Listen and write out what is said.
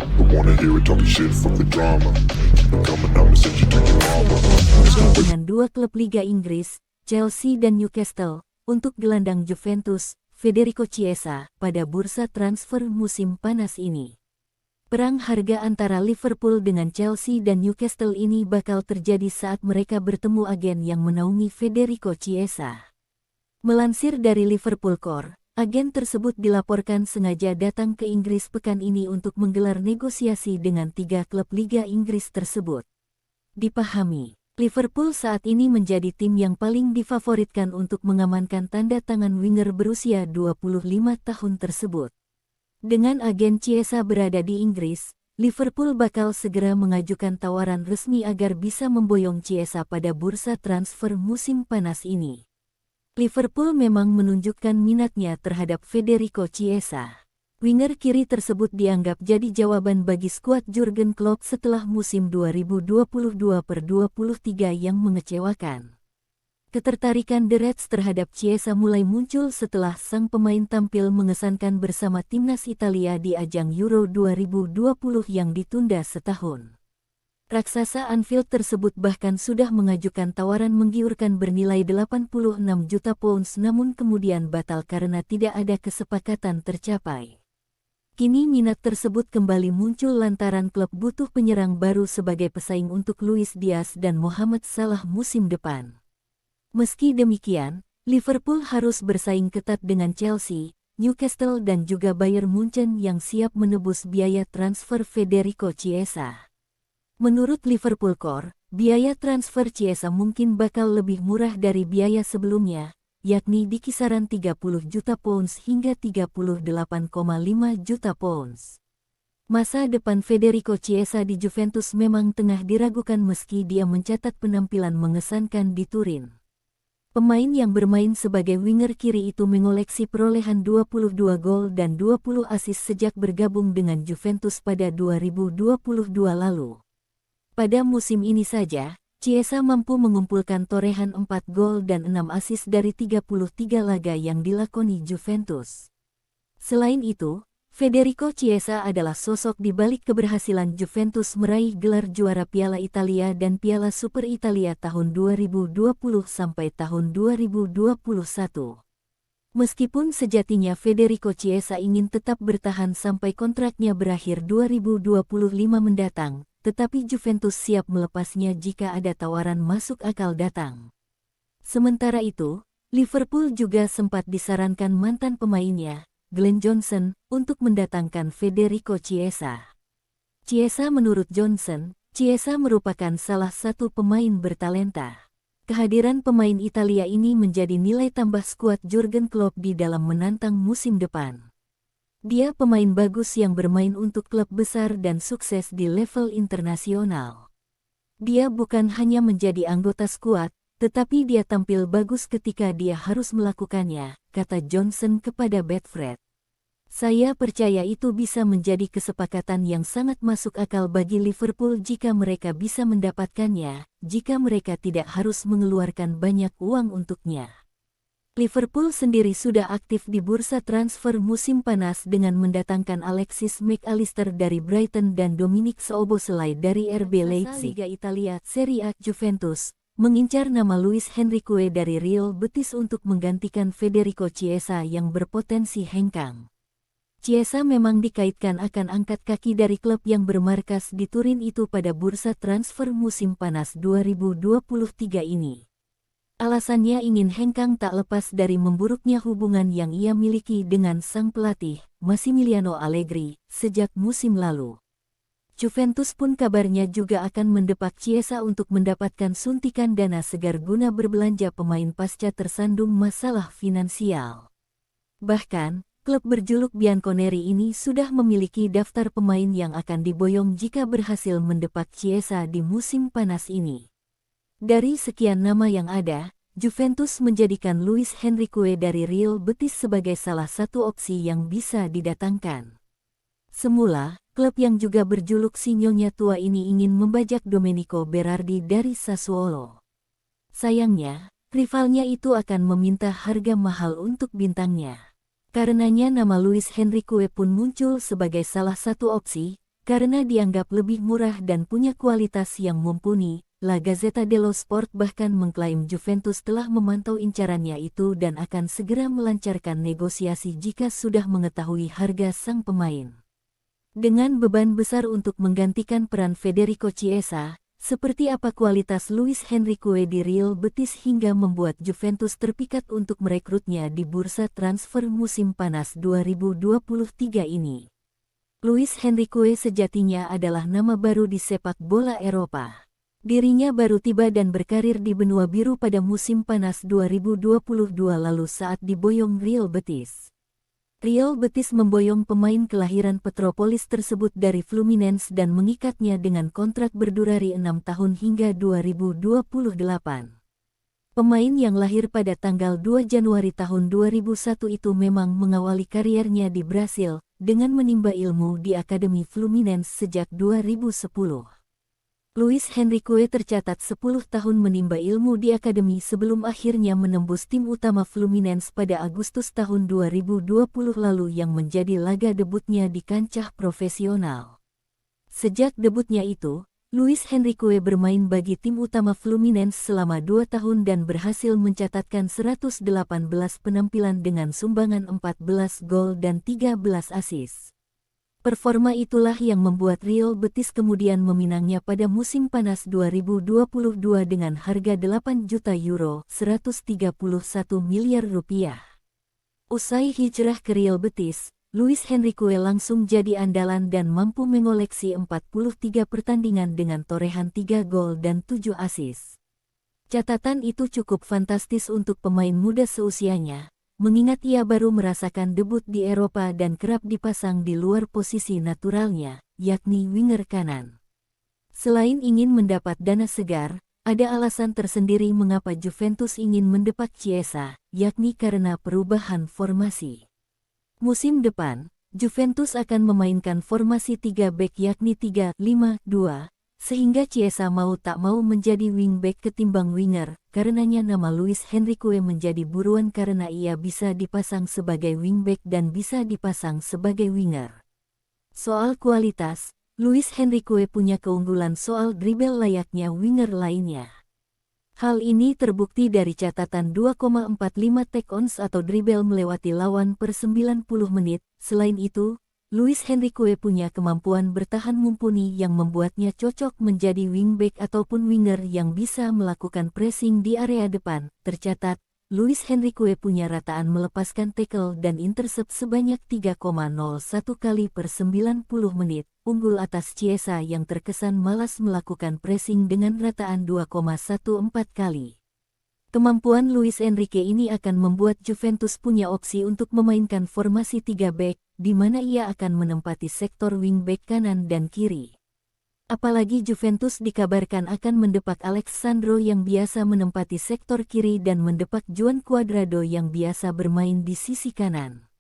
Don't wanna hear it talking shit, fuck the drama. Keep it coming, I'ma send you to your mama. Dengan dua klub Liga Inggris, Chelsea dan Newcastle, untuk gelandang Juventus, Federico Chiesa, pada bursa transfer musim panas ini. Perang harga antara Liverpool dengan Chelsea dan Newcastle ini bakal terjadi saat mereka bertemu agen yang menaungi Federico Chiesa. Melansir dari Liverpool Core, agen tersebut dilaporkan sengaja datang ke Inggris pekan ini untuk menggelar negosiasi dengan 3 klub Liga Inggris tersebut. Dipahami, Liverpool saat ini menjadi tim yang paling difavoritkan untuk mengamankan tanda tangan winger berusia 25 tahun tersebut. Dengan agen Chiesa berada di Inggris, Liverpool bakal segera mengajukan tawaran resmi agar bisa memboyong Chiesa pada bursa transfer musim panas ini. Liverpool memang menunjukkan minatnya terhadap Federico Chiesa. Winger kiri tersebut dianggap jadi jawaban bagi skuad Jurgen Klopp setelah musim 2022-23 yang mengecewakan. Ketertarikan The Reds terhadap Chiesa mulai muncul setelah sang pemain tampil mengesankan bersama timnas Italia di ajang Euro 2020 yang ditunda setahun. Raksasa Anfield tersebut bahkan sudah mengajukan tawaran menggiurkan bernilai 86 juta pounds namun kemudian batal karena tidak ada kesepakatan tercapai. Kini minat tersebut kembali muncul lantaran klub butuh penyerang baru sebagai pesaing untuk Luis Diaz dan Mohamed Salah musim depan. Meski demikian, Liverpool harus bersaing ketat dengan Chelsea, Newcastle dan juga Bayern Munchen yang siap menebus biaya transfer Federico Chiesa. Menurut Liverpool Core, biaya transfer Chiesa mungkin bakal lebih murah dari biaya sebelumnya, yakni di kisaran 30 juta pounds hingga 38,5 juta pounds. Masa depan Federico Chiesa di Juventus memang tengah diragukan meski dia mencatat penampilan mengesankan di Turin. Pemain yang bermain sebagai winger kiri itu mengoleksi perolehan 22 gol dan 20 assist sejak bergabung dengan Juventus pada 2022 lalu. Pada musim ini saja, Chiesa mampu mengumpulkan torehan 4 gol dan 6 assist dari 33 laga yang dilakoni Juventus. Selain itu, Federico Chiesa adalah sosok di balik keberhasilan Juventus meraih gelar juara Piala Italia dan Piala Super Italia tahun 2020 sampai tahun 2021. Meskipun sejatinya Federico Chiesa ingin tetap bertahan sampai kontraknya berakhir 2025 mendatang, tetapi Juventus siap melepasnya jika ada tawaran masuk akal datang. Sementara itu, Liverpool juga sempat disarankan mantan pemainnya, Glenn Johnson, untuk mendatangkan Federico Chiesa. Menurut Johnson, Chiesa merupakan salah satu pemain bertalenta. Kehadiran pemain Italia ini menjadi nilai tambah skuad Jurgen Klopp di dalam menantang musim depan. Dia pemain bagus yang bermain untuk klub besar dan sukses di level internasional. Dia bukan hanya menjadi anggota skuad, tetapi dia tampil bagus ketika dia harus melakukannya, kata Johnson kepada Betfred. Saya percaya itu bisa menjadi kesepakatan yang sangat masuk akal bagi Liverpool jika mereka bisa mendapatkannya, jika mereka tidak harus mengeluarkan banyak uang untuknya. Liverpool sendiri sudah aktif di bursa transfer musim panas dengan mendatangkan Alexis Mac Allister dari Brighton dan Dominic Szoboszlai dari RB Leipzig. Liga Italia Serie A Juventus mengincar nama Luis Henrique dari Real Betis untuk menggantikan Federico Chiesa yang berpotensi hengkang. Chiesa memang dikaitkan akan angkat kaki dari klub yang bermarkas di Turin itu pada bursa transfer musim panas 2023 ini. Alasannya ingin hengkang tak lepas dari memburuknya hubungan yang ia miliki dengan sang pelatih, Massimiliano Allegri, sejak musim lalu. Juventus pun kabarnya juga akan mendepak Chiesa untuk mendapatkan suntikan dana segar guna berbelanja pemain pasca tersandung masalah finansial. Bahkan, klub berjuluk Bianconeri ini sudah memiliki daftar pemain yang akan diboyong jika berhasil mendepak Chiesa di musim panas ini. Dari sekian nama yang ada, Juventus menjadikan Luis Henrique dari Real Betis sebagai salah satu opsi yang bisa didatangkan. Semula, klub yang juga berjuluk si Nyonya Tua ini ingin membajak Domenico Berardi dari Sassuolo. Sayangnya, rivalnya itu akan meminta harga mahal untuk bintangnya. Karenanya nama Luis Henrique pun muncul sebagai salah satu opsi, karena dianggap lebih murah dan punya kualitas yang mumpuni. La Gazzetta dello Sport bahkan mengklaim Juventus telah memantau incarannya itu dan akan segera melancarkan negosiasi jika sudah mengetahui harga sang pemain. Dengan beban besar untuk menggantikan peran Federico Chiesa, seperti apa kualitas Luis Henrique di Real Betis hingga membuat Juventus terpikat untuk merekrutnya di bursa transfer musim panas 2023 ini. Luis Henrique sejatinya adalah nama baru di sepak bola Eropa. Dirinya baru tiba dan berkarir di benua biru pada musim panas 2022 lalu saat diboyong Real Betis. Real Betis memboyong pemain kelahiran Petropolis tersebut dari Fluminense dan mengikatnya dengan kontrak berdurasi 6 tahun hingga 2028. Pemain yang lahir pada tanggal 2 Januari tahun 2001 itu memang mengawali kariernya di Brasil dengan menimba ilmu di Akademi Fluminense sejak 2010. Luis Henrique tercatat 10 tahun menimba ilmu di akademi sebelum akhirnya menembus tim utama Fluminense pada Agustus tahun 2020 lalu yang menjadi laga debutnya di kancah profesional. Sejak debutnya itu, Luis Henrique bermain bagi tim utama Fluminense selama 2 tahun dan berhasil mencatatkan 118 penampilan dengan sumbangan 14 gol dan 13 assist. Performa itulah yang membuat Real Betis kemudian meminangnya pada musim panas 2022 dengan harga 8 juta euro, 131 miliar rupiah. Usai hijrah ke Real Betis, Luis Henrique langsung jadi andalan dan mampu mengoleksi 43 pertandingan dengan torehan 3 gol dan 7 assist. Catatan itu cukup fantastis untuk pemain muda seusianya, mengingat ia baru merasakan debut di Eropa dan kerap dipasang di luar posisi naturalnya, yakni winger kanan. Selain ingin mendapat dana segar, ada alasan tersendiri mengapa Juventus ingin mendepak Chiesa, yakni karena perubahan formasi. Musim depan, Juventus akan memainkan formasi 3 bek yakni 3-5-2, sehingga Chiesa mau tak mau menjadi wingback ketimbang winger, karenanya nama Luis Henrique menjadi buruan karena ia bisa dipasang sebagai wingback dan bisa dipasang sebagai winger. Soal kualitas, Luis Henrique punya keunggulan soal dribble layaknya winger lainnya. Hal ini terbukti dari catatan 2,45 take-ons atau dribble melewati lawan per 90 menit. Selain itu, Luis Henrique punya kemampuan bertahan mumpuni yang membuatnya cocok menjadi wingback ataupun winger yang bisa melakukan pressing di area depan. Tercatat, Luis Henrique punya rataan melepaskan tackle dan intercept sebanyak 3,01 kali per 90 menit, unggul atas Chiesa yang terkesan malas melakukan pressing dengan rataan 2,14 kali. Kemampuan Luis Enrique ini akan membuat Juventus punya opsi untuk memainkan formasi 3 back, di mana ia akan menempati sektor wingback kanan dan kiri. Apalagi Juventus dikabarkan akan mendepak Alex Sandro yang biasa menempati sektor kiri dan mendepak Juan Cuadrado yang biasa bermain di sisi kanan.